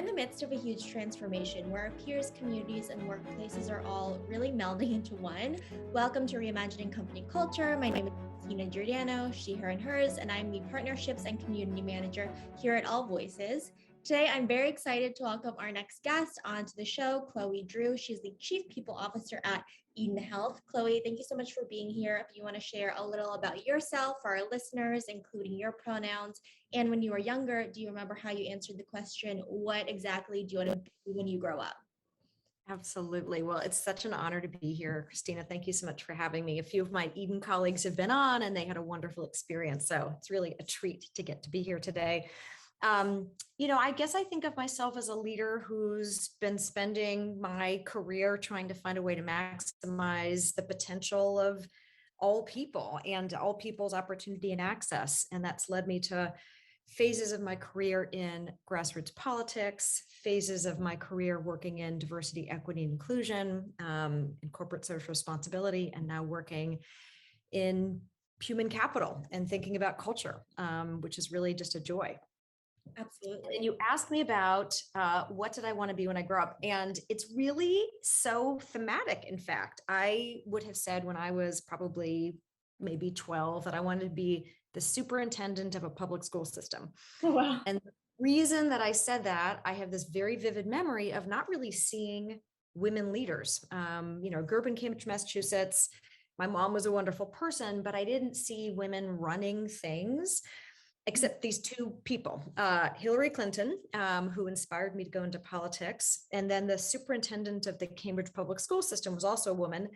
in the midst of a huge transformation where our peers, communities, and workplaces are all really melding into one. Welcome to Reimagining Company Culture. My name is Tina Giordano, she, her, and hers, and I'm the Partnerships and Community Manager here at AllVoices. Today, I'm very excited to welcome our next guest onto the show, Chloe Drew. She's the Chief People Officer at Eden Health. Chloe, thank you so much for being here. If you want to share a little about yourself for our listeners, including your pronouns, and when you were younger, do you remember how you answered the question, what exactly do you want to be when you grow up? Absolutely. Well, it's such an honor to be here, Christina. Thank you so much for having me. A few of my Eden colleagues have been on and they had a wonderful experience. So it's really a treat to get to be here today. I guess I think of myself as a leader who's been spending my career trying to find a way to maximize the potential of all people and all people's opportunity and access. And that's led me to phases of my career in grassroots politics, phases of my career working in diversity, equity, and inclusion, in corporate social responsibility, and now working in human capital and thinking about culture, which is really just a joy. Absolutely. And you asked me about what did I want to be when I grow up? And it's really so thematic. In fact, I would have said when I was probably maybe 12 that I wanted to be the superintendent of a public school system. Oh, wow. And the reason that I said that, I have this very vivid memory of not really seeing women leaders. Grew up in Cambridge, Massachusetts. My mom was a wonderful person, but I didn't see women running things except these two people, Hillary Clinton, who inspired me to go into politics. And then the superintendent of the Cambridge public school system was also a woman.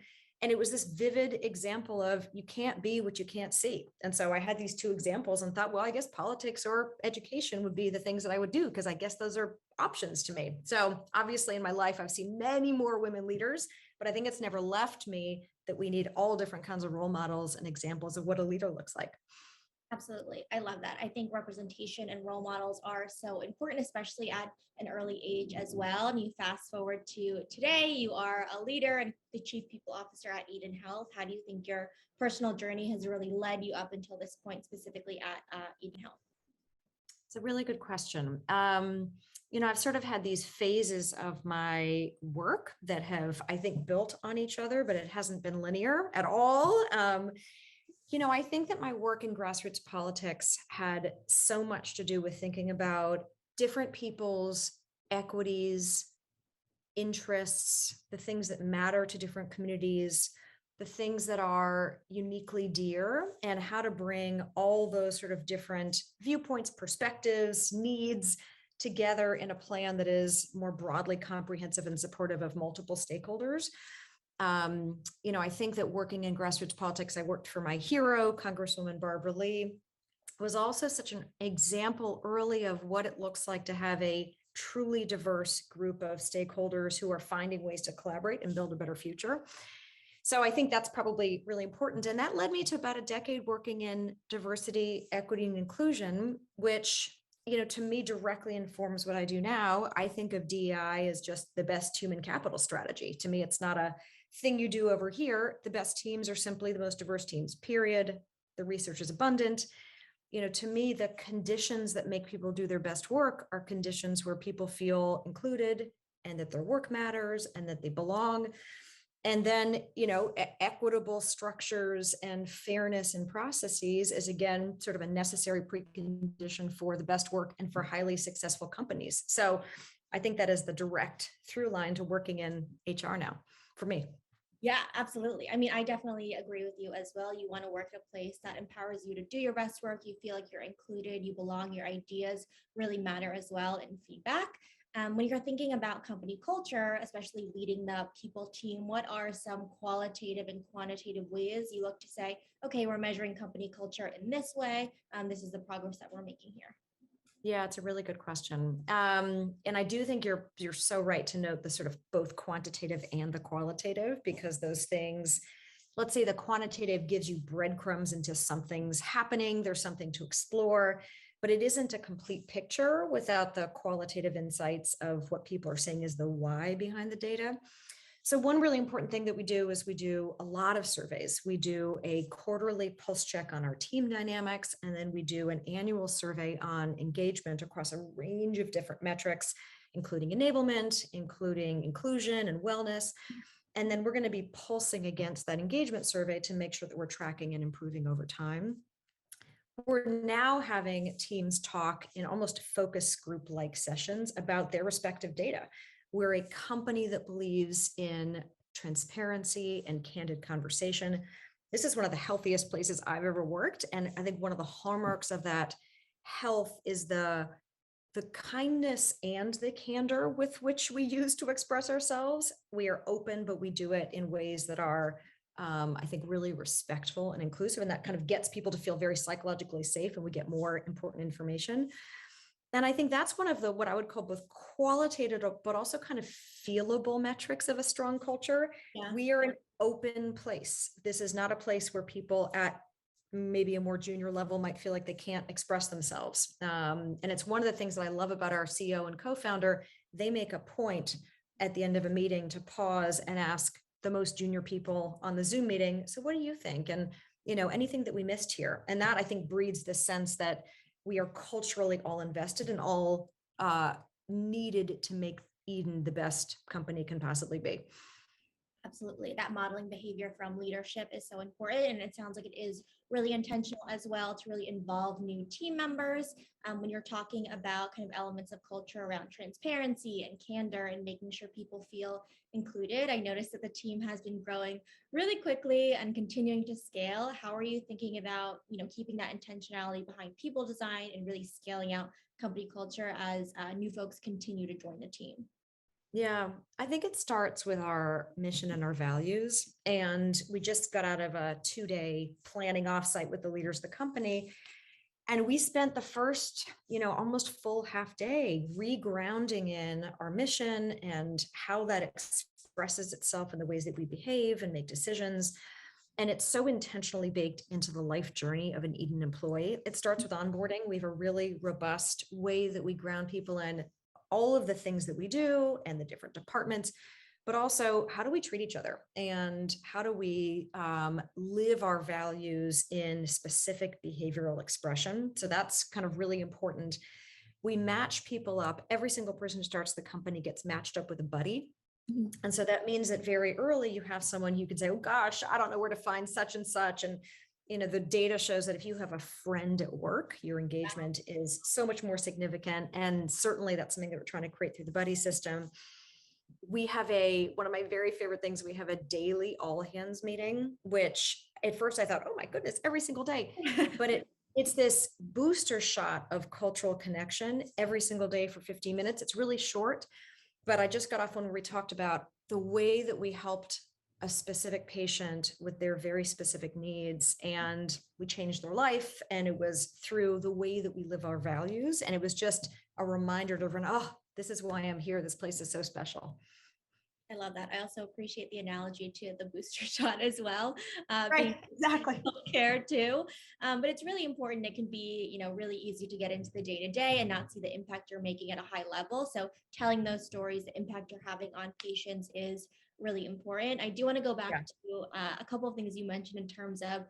And it was this vivid example of you can't be what you can't see. And so I had these two examples and thought, well, I guess politics or education would be the things that I would do, because I guess those are options to me. So obviously in my life, I've seen many more women leaders, but I think it's never left me that we need all different kinds of role models and examples of what a leader looks like. Absolutely. I love that. I think representation and role models are so important, especially at an early age as well. And you fast forward to today, you are a leader and the Chief People Officer at Eden Health. How do you think your personal journey has really led you up until this point, specifically at Eden Health? It's a really good question. I've sort of had these phases of my work that have, I think, built on each other, but it hasn't been linear at all. I think that my work in grassroots politics had so much to do with thinking about different people's equities, interests, the things that matter to different communities, the things that are uniquely dear, and how to bring all those sort of different viewpoints, perspectives, needs together in a plan that is more broadly comprehensive and supportive of multiple stakeholders. I think that working in grassroots politics, I worked for my hero, Congresswoman Barbara Lee, was also such an example early of what it looks like to have a truly diverse group of stakeholders who are finding ways to collaborate and build a better future. So I think that's probably really important. And that led me to about a decade working in diversity, equity, and inclusion, which, to me directly informs what I do now. I think of DEI as just the best human capital strategy. To me, it's not a thing you do over here. The best teams are simply the most diverse teams, period. The research is abundant. To me, the conditions that make people do their best work are conditions where people feel included and that their work matters and that they belong. And then, equitable structures and fairness in processes is, again, sort of a necessary precondition for the best work and for highly successful companies. So I think that is the direct through line to working in HR now for me. Yeah, absolutely. I mean, I definitely agree with you as well. You want to work at a place that empowers you to do your best work. You feel like you're included, you belong, your ideas really matter as well in feedback. When you're thinking about company culture, especially leading the people team, what are some qualitative and quantitative ways you look to say, okay, we're measuring company culture in this way. This is the progress that we're making here. Yeah, it's a really good question. And I do think you're so right to note the sort of both quantitative and the qualitative, because those things, let's say the quantitative gives you breadcrumbs into something's happening, there's something to explore, but it isn't a complete picture without the qualitative insights of what people are saying is the why behind the data. So one really important thing that we do is we do a lot of surveys. We do a quarterly pulse check on our team dynamics, and then we do an annual survey on engagement across a range of different metrics, including enablement, including inclusion and wellness. And then we're going to be pulsing against that engagement survey to make sure that we're tracking and improving over time. We're now having teams talk in almost focus group like sessions about their respective data. We're a company that believes in transparency and candid conversation. This is one of the healthiest places I've ever worked. And I think one of the hallmarks of that health is the kindness and the candor with which we use to express ourselves. We are open, but we do it in ways that are, I think, really respectful and inclusive. And that kind of gets people to feel very psychologically safe, and we get more important information. And I think that's one of the, what I would call both qualitative, but also kind of feelable metrics of a strong culture. Yeah. We are an open place. This is not a place where people at maybe a more junior level might feel like they can't express themselves. And it's one of the things that I love about our CEO and co-founder. They make a point at the end of a meeting to pause and ask the most junior people on the Zoom meeting, so what do you think? And, anything that we missed here. And that, I think, breeds the sense that we are culturally all invested and all needed to make Eden the best company can possibly be. Absolutely. That modeling behavior from leadership is so important. And it sounds like it is really intentional as well to really involve new team members. When you're talking about kind of elements of culture around transparency and candor and making sure people feel included, I noticed that the team has been growing really quickly and continuing to scale. How are you thinking about, keeping that intentionality behind people design and really scaling out company culture as new folks continue to join the team? Yeah, I think it starts with our mission and our values. And we just got out of a 2-day planning offsite with the leaders of the company. And we spent the first, almost full half day regrounding in our mission and how that expresses itself in the ways that we behave and make decisions. And it's so intentionally baked into the life journey of an Eden employee. It starts with onboarding. We have a really robust way that we ground people in all of the things that we do and the different departments, but also how do we treat each other and how do we live our values in specific behavioral expression. So that's kind of really important. We match people up. Every single person who starts the company gets matched up with a buddy. And so that means that very early you have someone you can say, oh gosh, I don't know where to find such and such. And the data shows that if you have a friend at work, your engagement is so much more significant. And certainly that's something that we're trying to create through the buddy system. We have one of my very favorite things, we have a daily all hands meeting, which at first I thought, oh my goodness, every single day. But it's this booster shot of cultural connection every single day for 15 minutes. It's really short, but I just got off one where we talked about the way that we helped a specific patient with their very specific needs, and we changed their life. And it was through the way that we live our values. And it was just a reminder to everyone, oh, this is why I'm here. This place is so special. I love that. I also appreciate the analogy to the booster shot as well. Right, exactly. Care too. But it's really important. It can be, really easy to get into the day to day and not see the impact you're making at a high level. So telling those stories, the impact you're having on patients is really important. I do want to go back to a couple of things you mentioned in terms of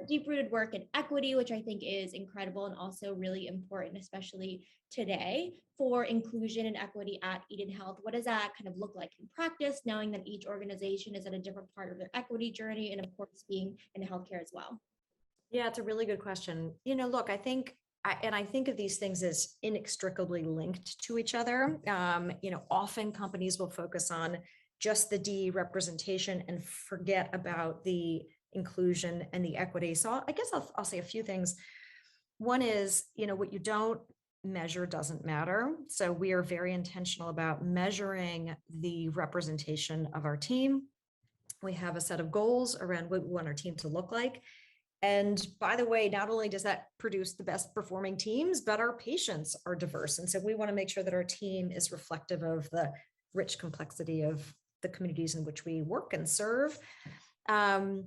deep-rooted work in equity, which I think is incredible and also really important, especially today, for inclusion and equity at Eden Health. What does that kind of look like in practice, knowing that each organization is at a different part of their equity journey, and of course being in healthcare as well? Yeah, it's a really good question. Look, I think of these things as inextricably linked to each other. Often companies will focus on just the D representation and forget about the inclusion and the equity. So I guess I'll say a few things. One is, what you don't measure doesn't matter. So we are very intentional about measuring the representation of our team. We have a set of goals around what we want our team to look like. And by the way, not only does that produce the best performing teams, but our patients are diverse. And so we want to make sure that our team is reflective of the rich complexity of the communities in which we work and serve. I'll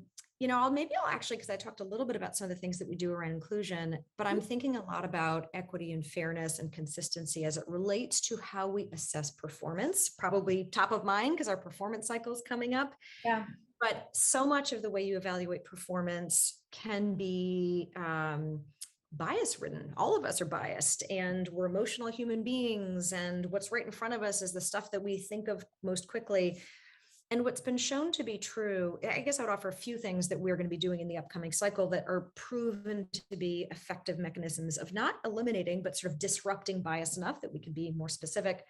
actually, because I talked a little bit about some of the things that we do around inclusion, but I'm thinking a lot about equity and fairness and consistency as it relates to how we assess performance, probably top of mind because our performance cycle is coming up. Yeah. But so much of the way you evaluate performance can be bias ridden. All of us are biased, and we're emotional human beings. And what's right in front of us is the stuff that we think of most quickly. And what's been shown to be true, I guess I would offer a few things that we're going to be doing in the upcoming cycle that are proven to be effective mechanisms of not eliminating, but sort of disrupting bias enough that we can be more specific.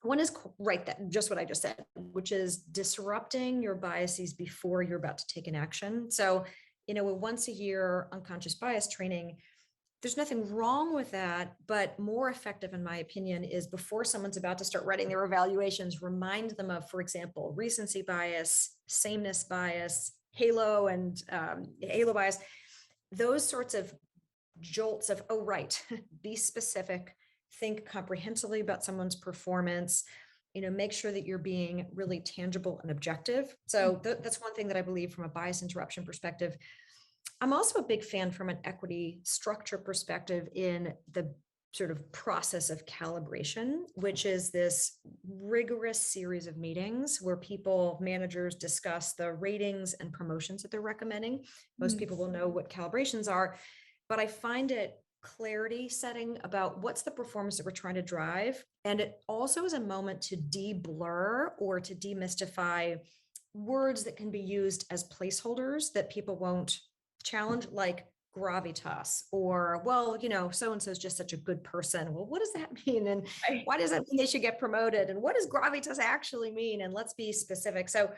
One is right, that just what I just said, which is disrupting your biases before you're about to take an action. So, a once a year unconscious bias training, there's nothing wrong with that, but more effective, in my opinion, is before someone's about to start writing their evaluations, remind them of, for example, recency bias, sameness bias, halo bias, those sorts of jolts of, oh, right, be specific, think comprehensively about someone's performance, make sure that you're being really tangible and objective. So that's one thing that I believe from a bias interruption perspective. I'm also a big fan from an equity structure perspective in the sort of process of calibration, which is this rigorous series of meetings where managers discuss the ratings and promotions that they're recommending. Most people will know what calibrations are, but I find it clarity setting about what's the performance that we're trying to drive. And it also is a moment to de-blur or to demystify words that can be used as placeholders that people won't challenge, like gravitas, or, well, so-and-so is just such a good person. Well, what does that mean? And why does that mean they should get promoted? And what does gravitas actually mean? And let's be specific. So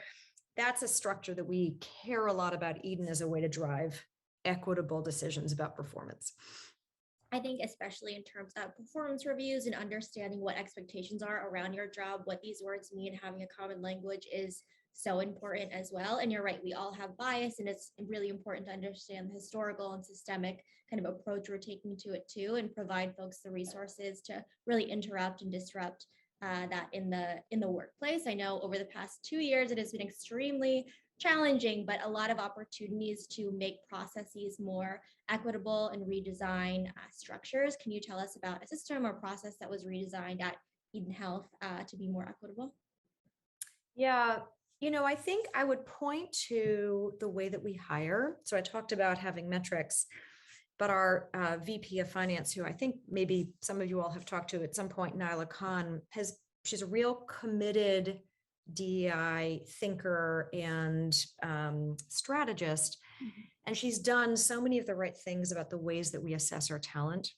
that's a structure that we care a lot about Eden as a way to drive equitable decisions about performance. I think especially in terms of performance reviews and understanding what expectations are around your job, what these words mean, having a common language is so important as well. And you're right, we all have bias, and it's really important to understand the historical and systemic kind of approach we're taking to it too, and provide folks the resources to really interrupt and disrupt that in the workplace. I know over the past 2 years, it has been extremely challenging, but a lot of opportunities to make processes more equitable and redesign structures. Can you tell us about a system or process that was redesigned at Eden Health to be more equitable? Yeah, I think I would point to the way that we hire. So I talked about having metrics, but our VP of Finance, who I think maybe some of you all have talked to at some point, Nyla Khan, she's a real committed DEI thinker and strategist. And she's done so many of the right things about the ways that we assess our talent.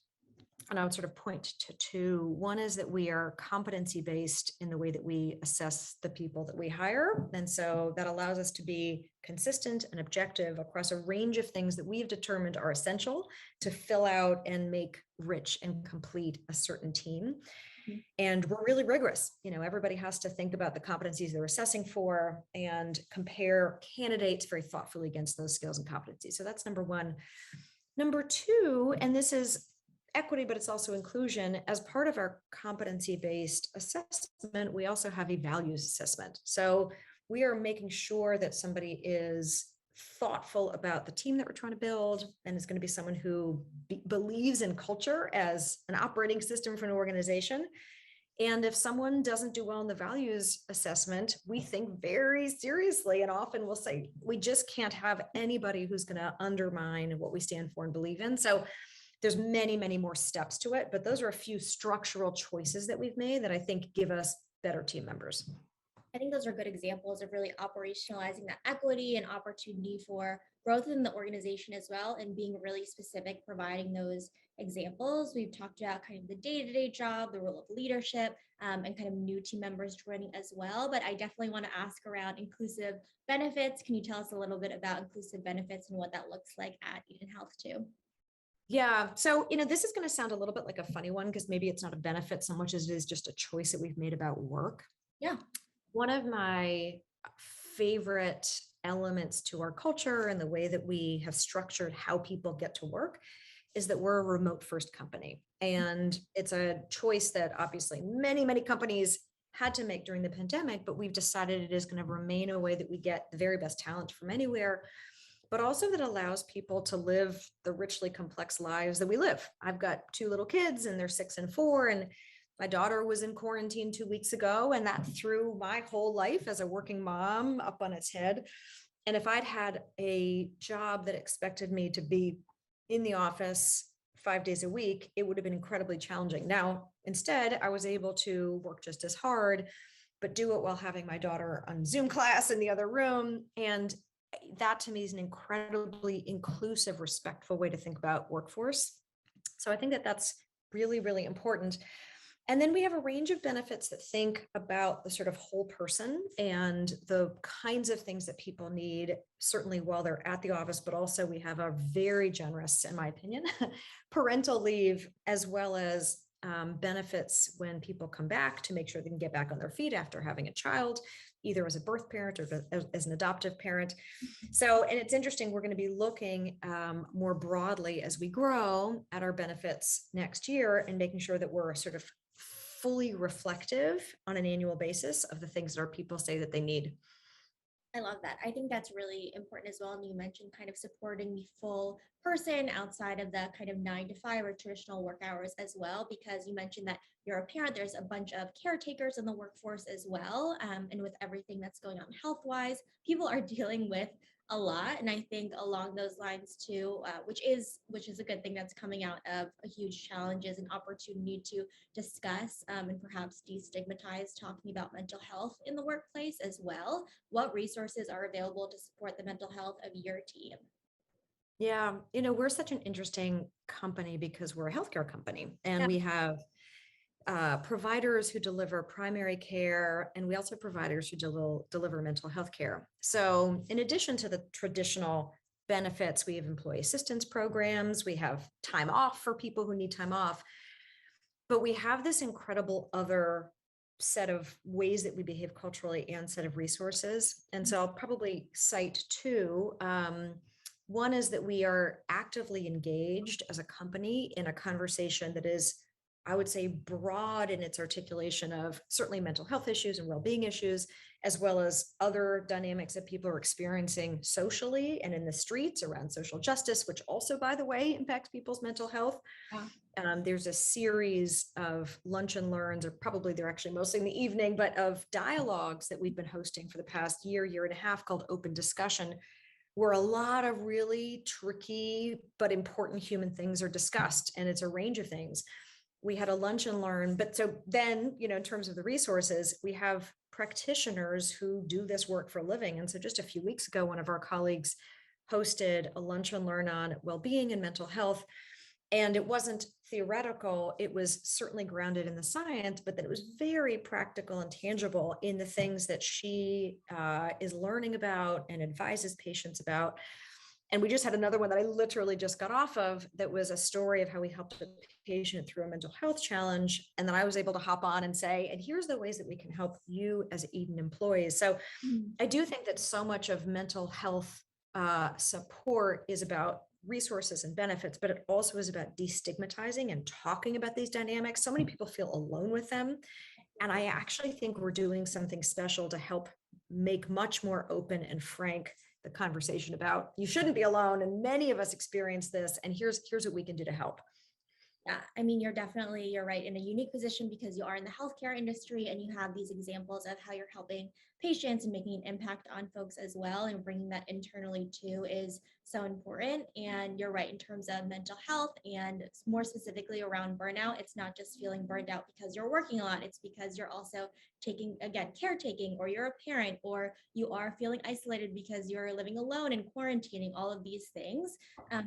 And I would sort of point to two. One is that we are competency based in the way that we assess the people that we hire. And so that allows us to be consistent and objective across a range of things that we've determined are essential to fill out and make rich and complete a certain team. And we're really rigorous. Everybody has to think about the competencies they're assessing for and compare candidates very thoughtfully against those skills and competencies. So that's number one. Number two, and this is equity, but it's also inclusion. As part of our competency-based assessment, we also have a values assessment. So we are making sure that somebody is thoughtful about the team that we're trying to build, and is going to be someone who believes in culture as an operating system for an organization. And if someone doesn't do well in the values assessment, we think very seriously, and often we'll say, we just can't have anybody who's going to undermine what we stand for and believe in. So there's many, many more steps to it, but those are a few structural choices that we've made that I think give us better team members. I think those are good examples of really operationalizing that equity and opportunity for growth in the organization as well, and being really specific, providing those examples. We've talked about kind of the day-to-day job, the role of leadership, and kind of new team members joining as well. But I definitely want to ask around inclusive benefits. Can you tell us a little bit about inclusive benefits and what that looks like at Eden Health too? Yeah. So, this is going to sound a little bit like a funny one, because maybe it's not a benefit so much as it is just a choice that we've made about work. Yeah. One of my favorite elements to our culture and the way that we have structured how people get to work is that we're a remote first company. And it's a choice that obviously many, many companies had to make during the pandemic, but we've decided it is going to remain a way that we get the very best talent from anywhere, but also that allows people to live the richly complex lives that we live. I've got 2 little kids, and they're 6 and 4, and my daughter was in quarantine 2 weeks ago, and that threw my whole life as a working mom up on its head. And if I'd had a job that expected me to be in the office 5 days a week, it would have been incredibly challenging. Now, instead, I was able to work just as hard, but do it while having my daughter on Zoom class in the other room. And that to me is an incredibly inclusive, respectful way to think about workforce. So I think that that's really, really important. And then we have a range of benefits that think about the sort of whole person and the kinds of things that people need, certainly while they're at the office, but also we have a very generous, in my opinion, parental leave, as well as benefits when people come back to make sure they can get back on their feet after having a child, either as a birth parent or as an adoptive parent. So, and it's interesting, we're going to be looking more broadly as we grow at our benefits next year and making sure that we're sort of fully reflective on an annual basis of the things that our people say that they need. I love that. I think that's really important as well. And you mentioned kind of supporting the full person outside of the kind of 9 to 5 or traditional work hours as well, because you mentioned that you're a parent, there's a bunch of caretakers in the workforce as well. And with everything that's going on health wise, people are dealing with a lot. And I think along those lines too, which is a good thing that's coming out of a huge challenge, is an opportunity to discuss and perhaps destigmatize talking about mental health in the workplace as well. What resources are available to support the mental health of your team? Yeah, we're such an interesting company because we're a healthcare company and Yeah. we have providers who deliver primary care, and we also have providers who deliver mental health care. So, in addition to the traditional benefits, we have employee assistance programs, we have time off for people who need time off, but we have this incredible other set of ways that we behave culturally and set of resources. And so I'll probably cite two. One is that we are actively engaged as a company in a conversation that is, I would say, broad in its articulation of certainly mental health issues and well-being issues, as well as other dynamics that people are experiencing socially and in the streets around social justice, which also, by the way, impacts people's mental health. Yeah. There's a series of lunch and learns, or probably they're actually mostly in the evening, but of dialogues that we've been hosting for the past year and a half called Open Discussion, where a lot of really tricky but important human things are discussed. And it's a range of things. We had a lunch and learn, but so then, in terms of the resources, we have practitioners who do this work for a living. And so just a few weeks ago, one of our colleagues hosted a lunch and learn on well-being and mental health. And it wasn't theoretical, it was certainly grounded in the science, but that it was very practical and tangible in the things that she is learning about and advises patients about. And we just had another one that I literally just got off of that was a story of how we helped a patient through a mental health challenge. And then I was able to hop on and say, and here's the ways that we can help you as Eden employees. So I do think that so much of mental health support is about resources and benefits, but it also is about destigmatizing and talking about these dynamics. So many people feel alone with them. And I actually think we're doing something special to help make much more open and frank the conversation about you shouldn't be alone. And many of us experience this. And here's what we can do to help. Yeah, I mean, you're right, in a unique position because you are in the healthcare industry and you have these examples of how you're helping patients and making an impact on folks as well, and bringing that internally too is so important. And you're right, in terms of mental health and more specifically around burnout, it's not just feeling burned out because you're working a lot, it's because you're also taking, again, caretaking, or you're a parent, or you are feeling isolated because you're living alone and quarantining, all of these things.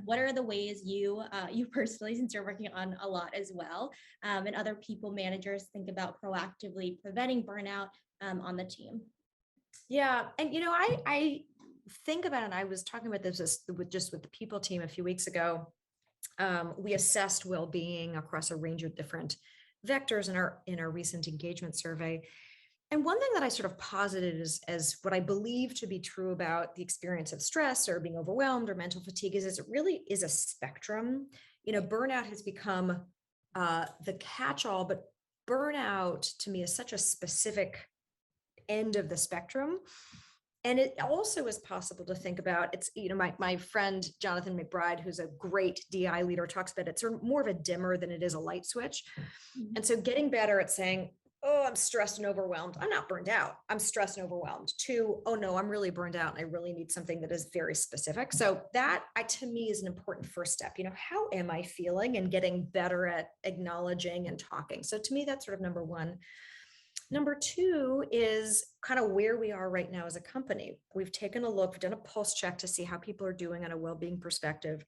What are the ways you personally, since you're working on a lot as well, and other people managers think about proactively preventing burnout on the team? Yeah. And, I think about it. I was talking about this with the people team a few weeks ago. We assessed well-being across a range of different vectors in our recent engagement survey. And one thing that I sort of posited as what I believe to be true about the experience of stress or being overwhelmed or mental fatigue is it really is a spectrum. Burnout has become the catch-all, but burnout to me is such a specific end of the spectrum. And it also is possible to think about it's, my friend, Jonathan McBride, who's a great DI leader, talks about it's sort of more of a dimmer than it is a light switch. And so getting better at saying, oh, I'm stressed and overwhelmed. I'm not burned out. I'm stressed and overwhelmed. To, oh no, I'm really burned out and I really need something that is very specific. So that to me is an important first step. How am I feeling, and getting better at acknowledging and talking. So to me, that's sort of number one. Number two is kind of where we are right now as a company. We've taken a look, we've done a pulse check to see how people are doing on a well-being perspective.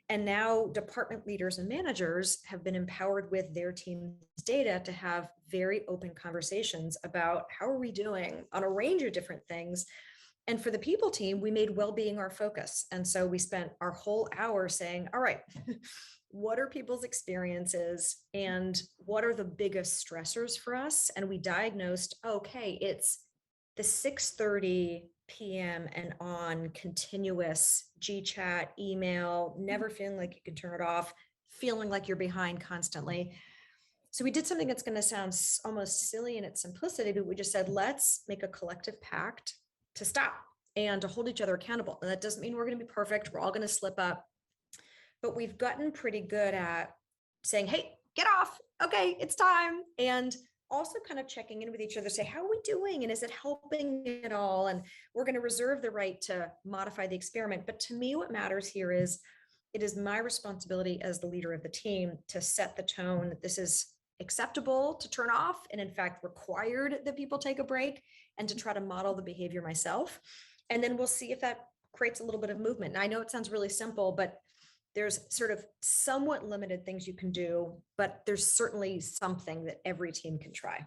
And now department leaders and managers have been empowered with their team's data to have very open conversations about how are we doing on a range of different things. And for the people team, we made well-being our focus. And so we spent our whole hour saying, all right, what are people's experiences and what are the biggest stressors for us? And we diagnosed, okay, it's the 6:30 p.m. and on continuous G-chat, email, never feeling like you can turn it off, feeling like you're behind constantly. So we did something that's going to sound almost silly in its simplicity, but we just said, let's make a collective pact to stop and to hold each other accountable. And that doesn't mean we're going to be perfect. We're all going to slip up, but we've gotten pretty good at saying, hey, get off. Okay, it's time. And also kind of checking in with each other, say, how are we doing? And is it helping at all? And we're going to reserve the right to modify the experiment. But to me, what matters here is it is my responsibility as the leader of the team to set the tone that this is acceptable to turn off, and in fact required that people take a break, and to try to model the behavior myself. And then we'll see if that creates a little bit of movement. And I know it sounds really simple, but there's sort of somewhat limited things you can do, but there's certainly something that every team can try.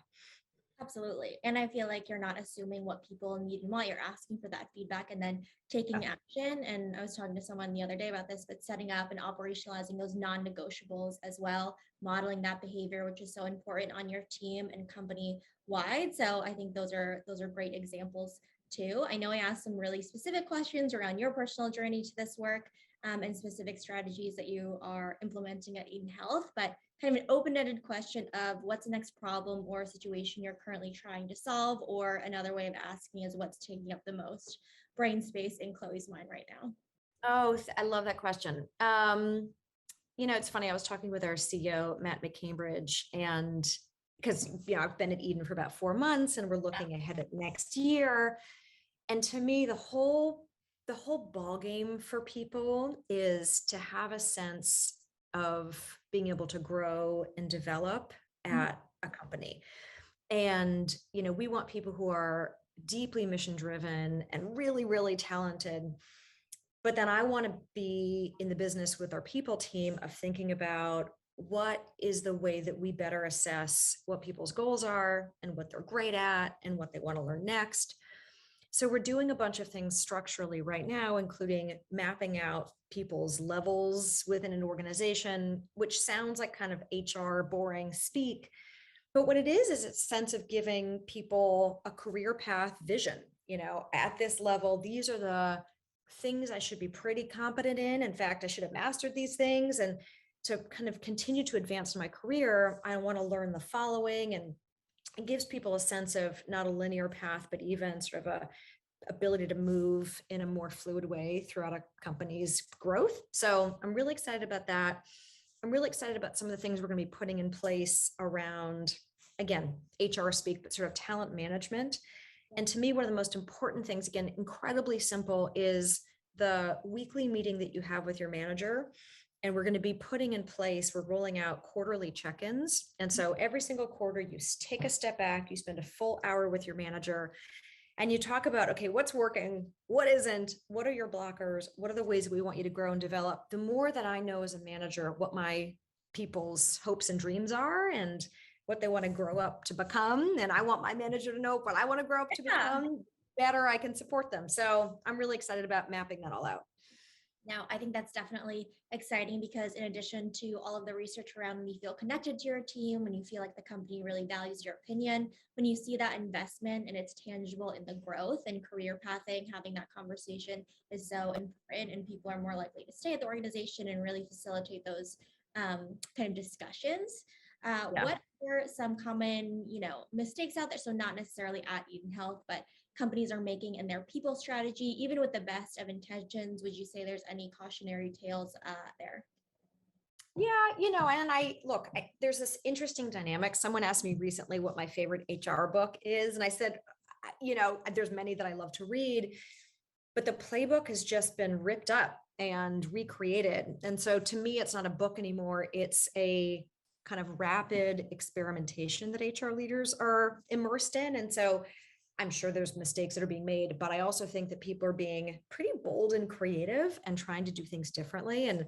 Absolutely. And I feel like you're not assuming what people need and want. You're asking for that feedback and then taking action. And I was talking to someone the other day about this, but setting up and operationalizing those non-negotiables as well, modeling that behavior, which is so important on your team and company wide. So I think those are great examples too. I know I asked some really specific questions around your personal journey to this work, and specific strategies that you are implementing at Eden Health, but kind of an open-ended question of what's the next problem or situation you're currently trying to solve, or another way of asking is what's taking up the most brain space in Chloe's mind right now. Oh, I love that question. It's funny. I was talking with our CEO, Matt McCambridge, and because I've been at Eden for about 4 months, and we're looking ahead at next year. And to me, the whole ball game for people is to have a sense of being able to grow and develop at a company. And we want people who are deeply mission driven and really, really talented. But then I want to be in the business with our people team of thinking about what is the way that we better assess what people's goals are and what they're great at and what they want to learn next. So we're doing a bunch of things structurally right now, including mapping out people's levels within an organization, which sounds like kind of HR boring speak. But what it is a sense of giving people a career path vision. At this level, these are the things I should be pretty competent in. In fact, I should have mastered these things. And to kind of continue to advance in my career, I want to learn the following. And it gives people a sense of not a linear path, but even sort of a ability to move in a more fluid way throughout a company's growth. So I'm really excited about that. I'm really excited about some of the things we're going to be putting in place around, again, HR speak, but sort of talent management. And to me, one of the most important things, again, incredibly simple, is the weekly meeting that you have with your manager. And we're going to be putting in place, we're rolling out quarterly check-ins. And so every single quarter, you take a step back, you spend a full hour with your manager, and you talk about, okay, what's working, what isn't, what are your blockers, what are the ways we want you to grow and develop. The more that I know as a manager what my people's hopes and dreams are and what they want to grow up to become, and I want my manager to know what I want to grow up to become, better I can support them. So I'm really excited about mapping that all out. Now, I think that's definitely exciting because in addition to all of the research around when you feel connected to your team, when you feel like the company really values your opinion, when you see that investment and it's tangible in the growth and career pathing, having that conversation is so important, and people are more likely to stay at the organization and really facilitate those kind of discussions. What are some common, mistakes out there? So not necessarily at Eden Health, but companies are making in their people strategy, even with the best of intentions. Would you say there's any cautionary tales there? Yeah, there's this interesting dynamic. Someone asked me recently what my favorite HR book is, and I said, there's many that I love to read, but the playbook has just been ripped up and recreated. And so to me, it's not a book anymore. It's a kind of rapid experimentation that HR leaders are immersed in. And so I'm sure there's mistakes that are being made, but I also think that people are being pretty bold and creative and trying to do things differently. And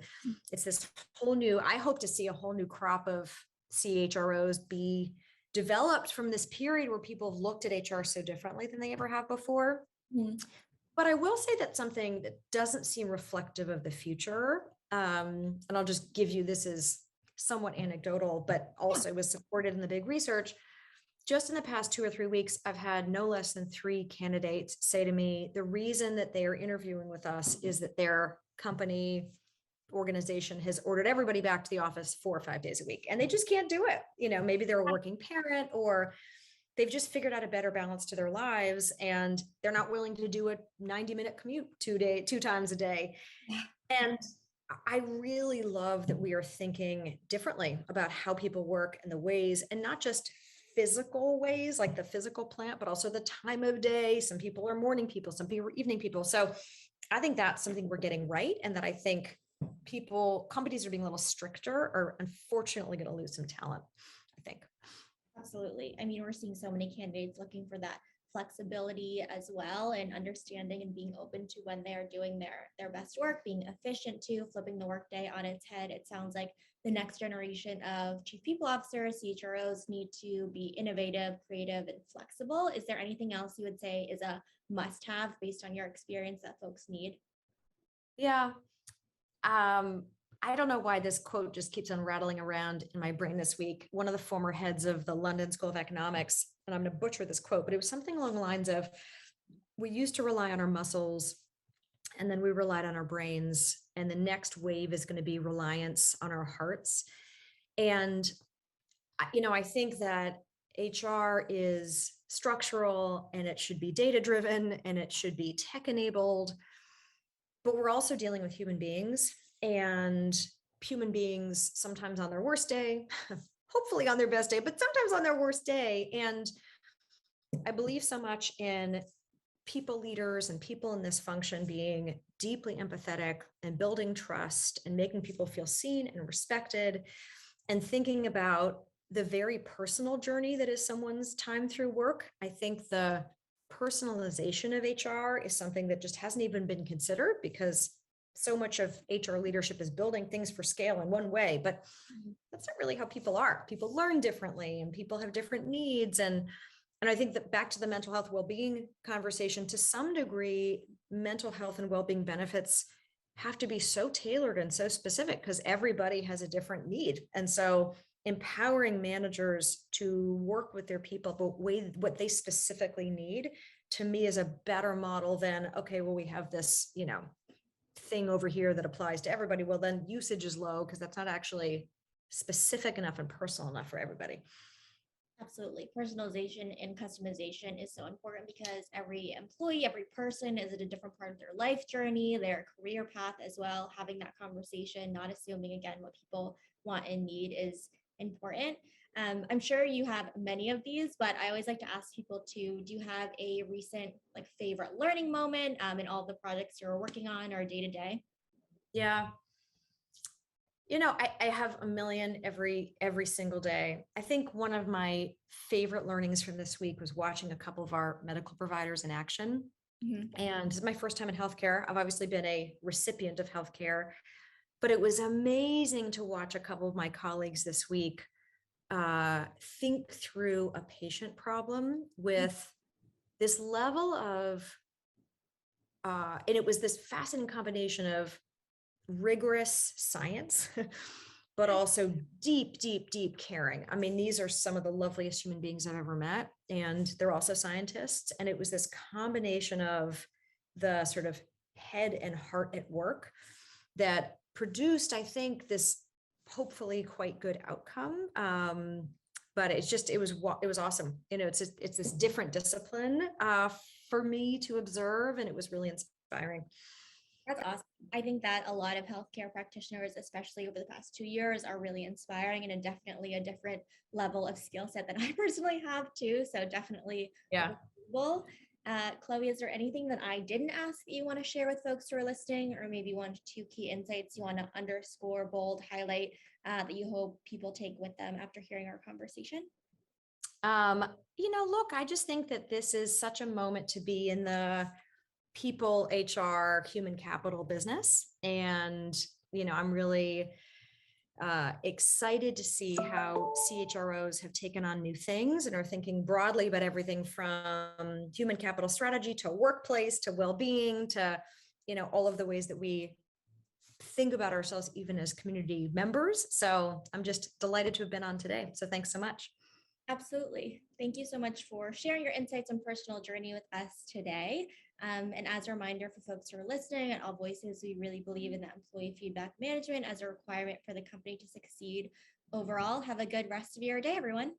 it's this I hope to see a whole new crop of CHROs be developed from this period where people have looked at HR so differently than they ever have before. Mm. But I will say that something that doesn't seem reflective of the future, and I'll just give you, this is somewhat anecdotal, but also was supported in the big research. Just in the past 2 or 3 weeks, I've had no less than 3 candidates say to me, the reason that they are interviewing with us is that their company organization has ordered everybody back to the office 4 or 5 days a week, and they just can't do it. Maybe they're a working parent, or they've just figured out a better balance to their lives, and they're not willing to do a 90-minute commute 2 times a day. And I really love that we are thinking differently about how people work and the ways, and not just physical ways like the physical plant, but also the time of day. Some people are morning people, some people are evening people. So I think that's something we're getting right. And that I think companies are being a little stricter, are unfortunately going to lose some talent, I think. Absolutely. I mean, we're seeing so many candidates looking for that flexibility as well, and understanding and being open to when they're doing their best work, being efficient too, flipping the workday on its head. It sounds like the next generation of chief people officers, CHROs, need to be innovative, creative, and flexible. Is there anything else you would say is a must-have based on your experience that folks need? Yeah. I don't know why this quote just keeps on rattling around in my brain this week. One of the former heads of the London School of Economics, and I'm going to butcher this quote, but it was something along the lines of, we used to rely on our muscles, and then we relied on our brains, and the next wave is going to be reliance on our hearts. And I think that HR is structural, and it should be data driven, and it should be tech enabled, but we're also dealing with human beings, and human beings sometimes on their worst day, hopefully on their best day, but sometimes on their worst day. And I believe so much in people leaders and people in this function being deeply empathetic and building trust and making people feel seen and respected, and thinking about the very personal journey that is someone's time through work. I think the personalization of HR is something that just hasn't even been considered, because so much of HR leadership is building things for scale in one way, but that's not really how people are. People learn differently, and people have different needs. And I think that, back to the mental health well-being conversation, to some degree, mental health and well-being benefits have to be so tailored and so specific, because everybody has a different need. And so empowering managers to work with their people, but what they specifically need, to me, is a better model than, okay, well, we have this, thing over here that applies to everybody. Well, then usage is low, because that's not actually specific enough and personal enough for everybody. Absolutely. Personalization and customization is so important, because every employee, every person is at a different part of their life journey, their career path as well. Having that conversation, not assuming, again, what people want and need, is important. I'm sure you have many of these, but I always like to ask people to, do you have a recent favorite learning moment in all the projects you're working on or day to day? Yeah. I have a million every single day. I think one of my favorite learnings from this week was watching a couple of our medical providers in action. Mm-hmm. And this is my first time in healthcare. I've obviously been a recipient of healthcare, but it was amazing to watch a couple of my colleagues this week think through a patient problem with this level of, and it was this fascinating combination of rigorous science, but also deep, deep, deep caring. I mean, these are some of the loveliest human beings I've ever met, and they're also scientists. And it was this combination of the sort of head and heart at work that produced, I think, this hopefully quite good outcome. But it was awesome. It's this different discipline for me to observe, and it was really inspiring. That's awesome. I think that a lot of healthcare practitioners, especially over the past 2 years, are really inspiring and definitely a different level of skill set that I personally have too. So definitely Yeah. appreciable. Chloe, is there anything that I didn't ask that you want to share with folks who are listening, or maybe 1 to 2 key insights you want to underscore, bold, highlight that you hope people take with them after hearing our conversation? Um, look, I just think that this is such a moment to be in the people, HR, human capital business. And, I'm really excited to see how CHROs have taken on new things and are thinking broadly about everything from human capital strategy to workplace to well-being to, all of the ways that we think about ourselves even as community members. So I'm just delighted to have been on today. So thanks so much. Absolutely. Thank you so much for sharing your insights and personal journey with us today. And as a reminder for folks who are listening at AllVoices, we really believe in that employee feedback management as a requirement for the company to succeed overall. Have a good rest of your day, everyone.